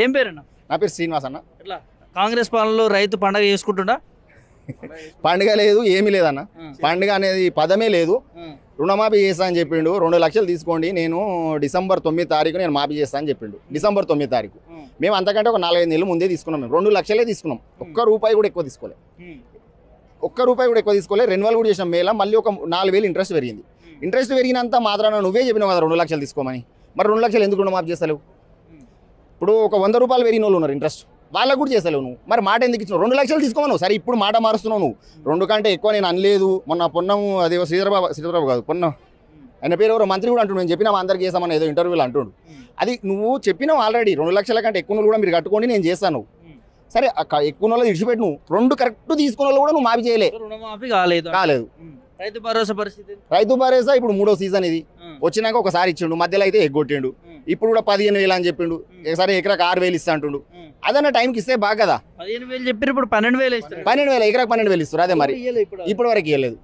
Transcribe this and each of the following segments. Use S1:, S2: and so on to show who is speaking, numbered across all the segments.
S1: ఏం పేరన్నా?
S2: నా పేరు శ్రీనివాస్ అన్న.
S1: ఎట్లా కాంగ్రెస్ పాలనలో రైతు పండగ చేసుకుంటుండా?
S2: పండుగ లేదు, ఏమీ లేదన్న. పండుగ అనేది పదమే లేదు. రుణమాఫీ చేస్తా అని చెప్పిండు. 2 లక్షలు తీసుకోండి, నేను డిసెంబర్ 9 తారీఖు నేను మాఫీ చేస్తా అని చెప్పిండు. డిసెంబర్ 9 తారీఖు. మేము అంతకంటే ఒక 4-5 నెలలు ముందే తీసుకున్నాం. మేము 2 లక్షలే తీసుకున్నాం. ఒక్క రూపాయి కూడా ఎక్కువ తీసుకోలే. రెన్యువల్ కూడా చేసినాం. మేళ మళ్ళీ ఒక 4,000 ఇంట్రెస్ట్ పెరిగింది. ఇంట్రెస్ట్ పెరిగినంత మాత్రాన నువ్వే చెప్పినావు కదా 2 లక్షలు తీసుకోమని. మరి 2 లక్షలు ఎందుకు రుణమాఫీ చేస్తలేవు? ఇప్పుడు ఒక 100 రూపాయలు పెరిగిన వాళ్ళు ఉన్నారు ఇంట్రెస్ట్, వాళ్ళకు కూడా చేస్తలేవు నువ్వు. మరి మాట ఎందుకు ఇచ్చినావు? 2 లక్షలు తీసుకోమను. సరే ఇప్పుడు మాట మారుస్తున్నావు నువ్వు. 2 కంటే ఎక్కువ నేను అనలేదు. మొన్న పొన్నము అదేవో శ్రీధరబాబు కాదు, పొన్నం ఆయన పేరు ఎవరో మంత్రి కూడా అంటుండు, నేను చెప్పినా అందరికి చేస్తామని ఏదో ఇంటర్వ్యూలో అంటుండు. అది నువ్వు చెప్పినావు ఆల్రెడీ. 2 లక్షల కంటే ఎక్కువ కూడా మీరు కట్టుకోండి, నేను చేస్తాను. సరే ఎక్కువ వాళ్ళు ఇడిచిపెట్టి నువ్వు 2 కరెక్ట్ తీసుకున్న వాళ్ళు కూడా నువ్వు మాఫీ చేయలే.
S1: రుణమాఫీ కాలేదు. రైతు భరోసా పరిస్థితి,
S2: రైతు భరోసా ఇప్పుడు 3వ సీజన్ ఇది. వచ్చినాక ఒకసారి ఇచ్చిండు, మధ్యలో అయితే ఎగ్గొట్టిండు. ఇప్పుడు కూడా 15,000 అని చెప్పిండు. సరే ఎకరాకు 6,000 ఇస్తా అంటుండు. అదన్న టైంకి ఇస్తే బాగా కదా.
S1: 15,000 చెప్పారు, ఇప్పుడు 12,000 ఇస్తారు.
S2: 12,000 ఎకరాకు 12,000 ఇస్తారు. అదే మరి ఇప్పటి వరకు ఇవ్వలేదు.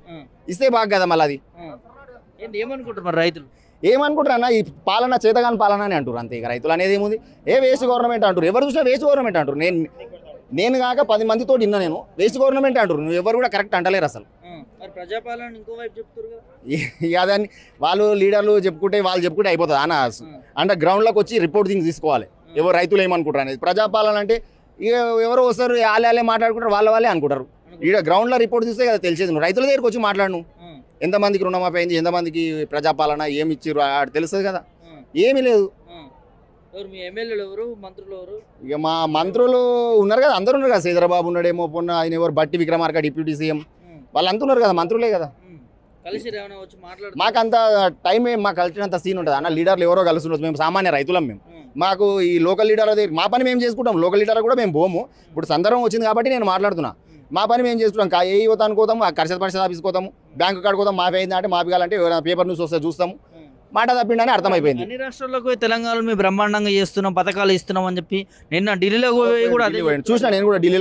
S2: ఇస్తే బాగా కదా. మళ్ళీ అది
S1: ఏమనుకుంటారు మరి రైతులు?
S2: ఏమనుకుంటారు అన్న, ఈ పాలన చేతగాని పాలన అని అంటారు. అంతే. ఇక రైతులు అనేది ఏముంది, వేస్ట్ గవర్నమెంట్ అంటారు. ఎవరు చూసినా వేస్ట్ గవర్నమెంట్ అంటారు. నేను కాక 10 మందితో విన్నా నేను, వేస్ట్ గవర్నమెంట్ అంటారు. నువ్వు ఎవరు కూడా కరెక్ట్ అంటలేరు అసలు.
S1: ప్రజాపాలన ఇంకో వైపు చెప్తారు.
S2: ఇక దాన్ని వాళ్ళు లీడర్లు చెప్పుకుంటే అయిపోతుంది అన్న. అంటే గ్రౌండ్లోకి వచ్చి రిపోర్ట్ తీసుకోవాలి. ఎవరు రైతులు ఏమనుకుంటారు అనేది. ప్రజాపాలన అంటే ఇక ఎవరో వస్తారు, వాళ్ళే మాట్లాడుకుంటారు, వాళ్ళే అనుకుంటారు. ఈడ గ్రౌండ్లో రిపోర్ట్ తీస్తే కదా తెలిసేది. నువ్వు రైతుల దగ్గరికి వచ్చి మాట్లాడు. ఎంతమందికి రుణమాఫీ అయింది, ఎంతమందికి ప్రజాపాలన ఏమి ఇచ్చారు అది తెలుస్తుంది కదా. ఏమీ లేదు. ఇక మా మంత్రులు ఉన్నారు కదా, అందరు ఉన్నారు కదా. శ్రీధరబాబు ఉన్నాడేమో, పొన్న ఆయన ఎవరు బట్టి విక్రమార్క డిప్యూటీ సీఎం, వాళ్ళంతా ఉన్నారు కదా, మంత్రులే కదా. మాకంత టైం మాకు కలిసినంత సీన్ ఉంటుంది అన్న. లీడర్లు ఎవరో కలిసి ఉండొచ్చు, మేము సామాన్య రైతులం. మాకు ఈ లోకల్ లీడర్ దగ్గర మా పని మేము చేసుకుంటాం. లోకల్ లీడర్ కూడా మేము పోము. ఇప్పుడు సందర్భం వచ్చింది కాబట్టి నేను మాట్లాడుతున్నా. మా పని మేము చేసుకుంటాం. ఏ యువతానికి పోతాము, ఆ కర్షద పరిషత్ ఆఫీస్కి పోతాము, బ్యాంకు కాడికి పోతాం. మాఫీ అయింది అంటే మాఫీ కావాలంటే పేపర్ న్యూస్ వస్తే చూస్తాము. మాట తప్పిండని అర్థమైపోయింది.
S1: అన్ని రాష్ట్రాలకు తెలంగాణలో మేము బ్రహ్మాండంగా చేస్తున్నాం, పథకాలు ఇస్తున్నాం అని చెప్పి నిన్న ఢిల్లీలో కూడా
S2: చూసినా. నేను కూడా ఢిల్లీ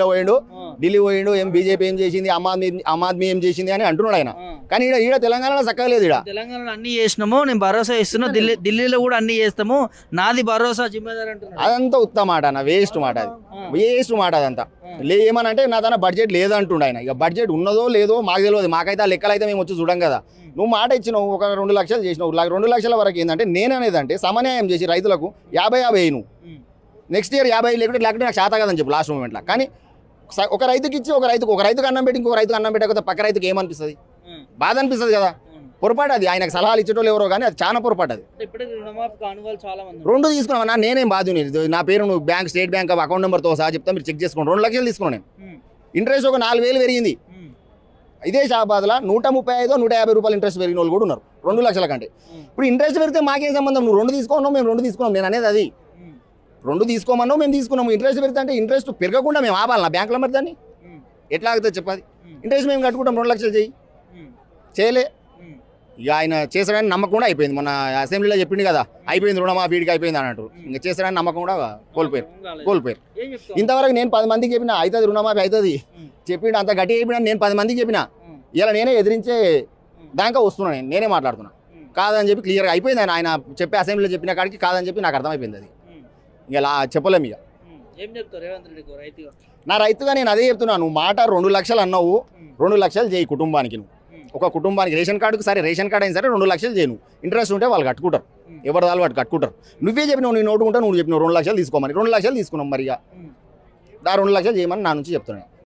S2: పోయిండు. ఏం బీజేపీ ఏం చేసింది, ఆమ్ ఆద్మీ ఏం చేసింది అని అంటున్నాడు ఆయన. కానీ ఈడ తెలంగాణలో చక్కగా లేదు.
S1: తెలంగాణలో అన్ని చేసినాము, నేను భరోసా ఇస్తున్నా, ఢిల్లీలో కూడా అన్ని చేస్తాము, నాది భరోసా జిమ్మేదారు అంటున్నాడు.
S2: అదంతా ఉత్త మాట అన్న, వేస్ట్ మాట. అది వేస్ట్ మాట. అదంతా ఏమనంటే నా తన బడ్జెట్ లేదంటుండ ఆయన. ఇక బడ్జెట్ ఉన్నదో లేదో మాకు తెలియదు. మాకైతే ఆ లెక్కలు అయితే మేము వచ్చి చూడం కదా. నువ్వు మాట ఇచ్చినావు, ఒక 2 లక్షలు చేసినావు. 2 లక్షల వరకు ఏంటంటే నేననేదంటే సమన్యాయం చేసి రైతులకు 50 నువ్వు నెక్స్ట్ ఇయర్ 50 లేకుంటే నాకు శాత కదని చెప్పు లాస్ట్ మూమెంట్లో. కానీ ఒక రైతుకి ఇచ్చి ఒక రైతుకి అన్నం పెట్టి ఇంకో రైతుకి అన్నం పెట్టకపోతే పక్క రైతుకి ఏమనిపిస్తుంది? బాధ అనిపిస్తుంది కదా. పొరపాటు అది. ఆయనకు సలహాలు ఇచ్చేటోళ్ళు ఎవరో కానీ అది చాలా పొరపాటు. అది 2 తీసుకున్నామన్నా. నేనేం బాధ్యుని, నా పేరు నువ్వు బ్యాంక్, స్టేట్ బ్యాంక్ అకౌంట్ నెంబర్తో సహా చెప్తా, మీరు చెక్ చేసుకోండి. 2 లక్షలు తీసుకున్నాను నేను. ఇంట్రెస్ట్ ఒక 4,000 పెరిగింది. ఇదే షాబాద్లో 135-150 రూపాయలు ఇంట్రెస్ట్ పెరిగిన వాళ్ళు కూడా ఉన్నారు 2 లక్షల కంటే. ఇప్పుడు ఇంట్రెస్ట్ పెరిగితే మాకేం సంబంధం? నువ్వు 2 తీసుకున్నావు, మేము 2 తీసుకున్నాం. నేను అనేది అది. 2 తీసుకోమన్నావు, మేము తీసుకున్నాము. ఇంట్రెస్ట్ పెరిగితే అంటే ఇంట్రెస్ట్ పెరగకుండా మేము ఆపాలన్నా బ్యాంకులో? మరి దాన్ని ఎట్లా ఆగుతుంది చెప్పాలి? ఇంట్రెస్ట్ మేము కట్టుకుంటాం. 2 లక్షలు చేయలే. ఇక ఆయన చేసాడని నమ్మకం కూడా అయిపోయింది. మొన్న అసెంబ్లీలో చెప్పింది కదా, అయిపోయింది రుణమాఫీ, వీడికి అయిపోయింది అని అంటారు. ఇంకా చేసాడని నమ్మకం కూడా కోల్పోయారు. ఇంతవరకు నేను 10 మందికి చెప్పిన అవుతుంది రుణమాఫీ అవుతుంది చెప్పిండు, అంత గట్టి చెప్పినా. నేను 10 మందికి చెప్పిన. ఇలా నేనే ఎదిరించే దాకా వస్తున్నాను. నేనే మాట్లాడుతున్నా. కాదని చెప్పి క్లియర్గా అయిపోయింది. ఆయన చెప్పి అసెంబ్లీలో చెప్పిన కాడికి కాదని చెప్పి నాకు అర్థమైపోయింది. అది ఇలా చెప్పలేము. ఇక నా రైతుగా నేను అదే చెప్తున్నాను. నువ్వు మాట 2 లక్షలు అన్నావు, 2 లక్షలు చేయి కుటుంబానికి. నువ్వు ఒక కుటుంబానికి రేషన్ కార్డుకు, సరే రేషన్ కార్డు అయినా సరే 2 లక్షలు చేయను. ఇంట్రెస్ట్ ఉంటే వాళ్ళు కట్టుకుంటారు, ఎవరి వాళ్ళు వాటి కట్టుకుంటారు. నువ్వే చెప్పినావు, నేను నోటుకుంటా, నువ్వు చెప్పినావు 2 లక్షలు తీసుకోమని. 2 లక్షలు తీసుకున్నాం. మరి ఇక 2 లక్షలు చేయమని నా నుంచి చెప్తున్నాను.